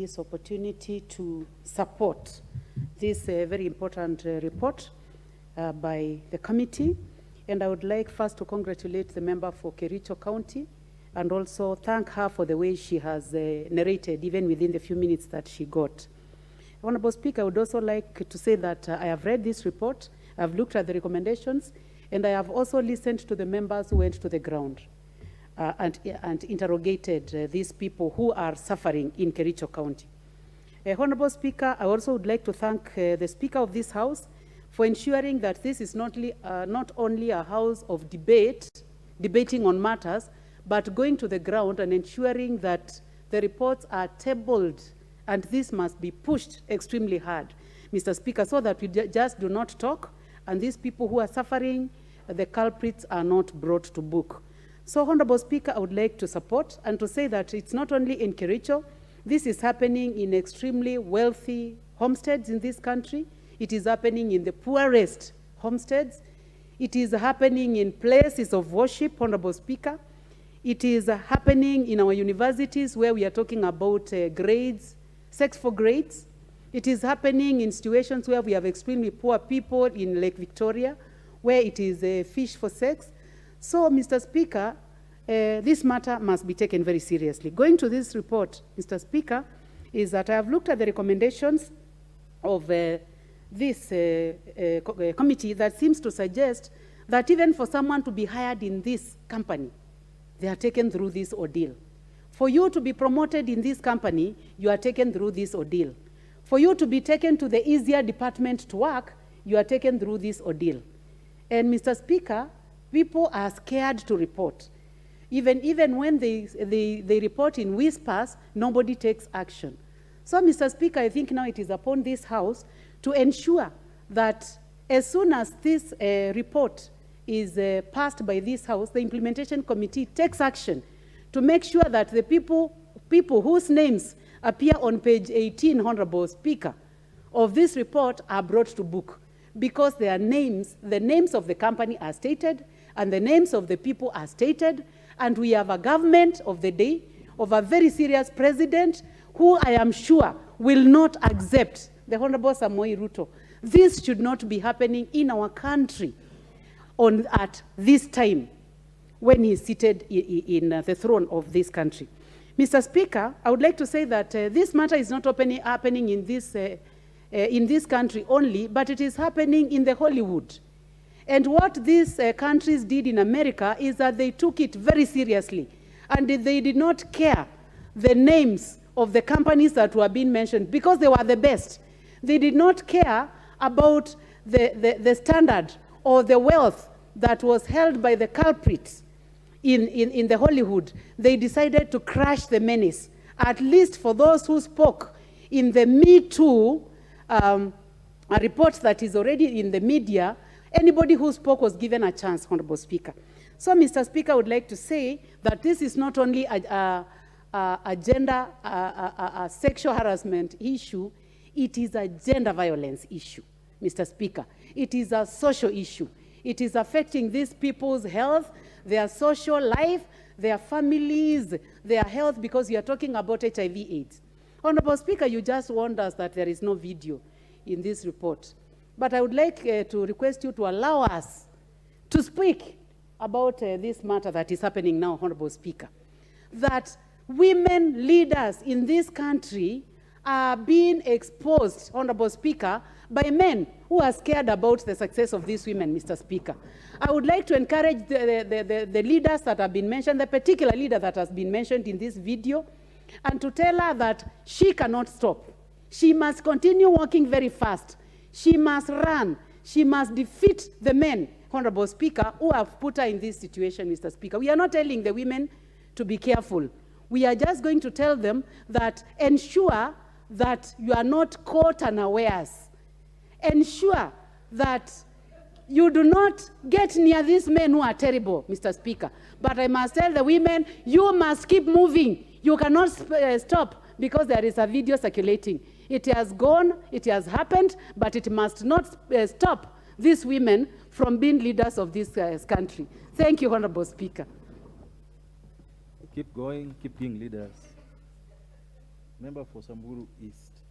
this opportunity to support this very important report by the committee. And I would like first to congratulate the member for Kericho County and also thank her for the way she has narrated, even within the few minutes that she got. Honorable Speaker, I would also like to say that I have read this report, I've looked at the recommendations, and I have also listened to the members who went to the ground and interrogated these people who are suffering in Kericho County. Honorable Speaker, I also would like to thank the Speaker of this House for ensuring that this is not only a house of debating on matters, but going to the ground and ensuring that the reports are tabled, and this must be pushed extremely hard, Mr. Speaker, so that we just do not talk, and these people who are suffering, the culprits are not brought to book. So, Honorable Speaker, I would like to support and to say that it's not only in Kericho, this is happening in extremely wealthy homesteads in this country. It is happening in the poorest homesteads. It is happening in places of worship, Honorable Speaker. It is happening in our universities where we are talking about grades, sex for grades. It is happening in situations where we have extremely poor people in Lake Victoria, where it is fish for sex. So, Mr. Speaker, this matter must be taken very seriously. Going to this report, Mr. Speaker, is that I have looked at the recommendations of this committee that seems to suggest that even for someone to be hired in this company, they are taken through this ordeal. For you to be promoted in this company, you are taken through this ordeal. For you to be taken to the easier department to work, you are taken through this ordeal. And Mr. Speaker, people are scared to report. Even when they report in whispers, nobody takes action. So, Mr. Speaker, I think now it is upon this House to ensure that as soon as this report is passed by this House, the implementation committee takes action to make sure that the people whose names appear on page 18, Honorable Speaker, of this report are brought to book, because their names, the names of the company are stated, and the names of the people are stated, and we have a government of the day, of a very serious president, who I am sure will not accept, the Honorable Samoei Ruto. This should not be happening in our country at this time when he is seated in the throne of this country. Mr. Speaker, I would like to say that this matter is not happening in this country only, but it is happening in the Hollywood. And what these countries did in America is that they took it very seriously, and they did not care the names of the companies that were being mentioned because they were the best. They did not care about the standard or the wealth that was held by the culprits in the Hollywood. They decided to crush the menace, at least for those who spoke in the Me Too a report that is already in the media. Anybody who spoke was given a chance, Honorable Speaker. So, Mr. Speaker, I would like to say that this is not only a sexual harassment issue, it is a gender violence issue, Mr. Speaker. It is a social issue. It is affecting these people's health, their social life, their families, their health, because you are talking about HIV/AIDS. Honorable Speaker, you just warned us that there is no video in this report. But I would like to request you to allow us to speak about this matter that is happening now, Honorable Speaker. That women leaders in this country are being exposed, Honorable Speaker, by men who are scared about the success of these women, Mr. Speaker. I would like to encourage the leaders that have been mentioned, the particular leader that has been mentioned in this video, and to tell her that she cannot stop. She must continue walking very fast. She must run. She must defeat the men, Honorable Speaker, who have put her in this situation, Mr. Speaker. We are not telling the women to be careful. We are just going to tell them that ensure that you are not caught unawares. Ensure that you do not get near these men who are terrible, Mr. Speaker. But I must tell the women, you must keep moving. You cannot stop because there is a video circulating. It has gone, it has happened, but it must not stop these women from being leaders of this country. Thank you, Honorable Speaker. Keep going, keep being leaders. Member for Samburu East.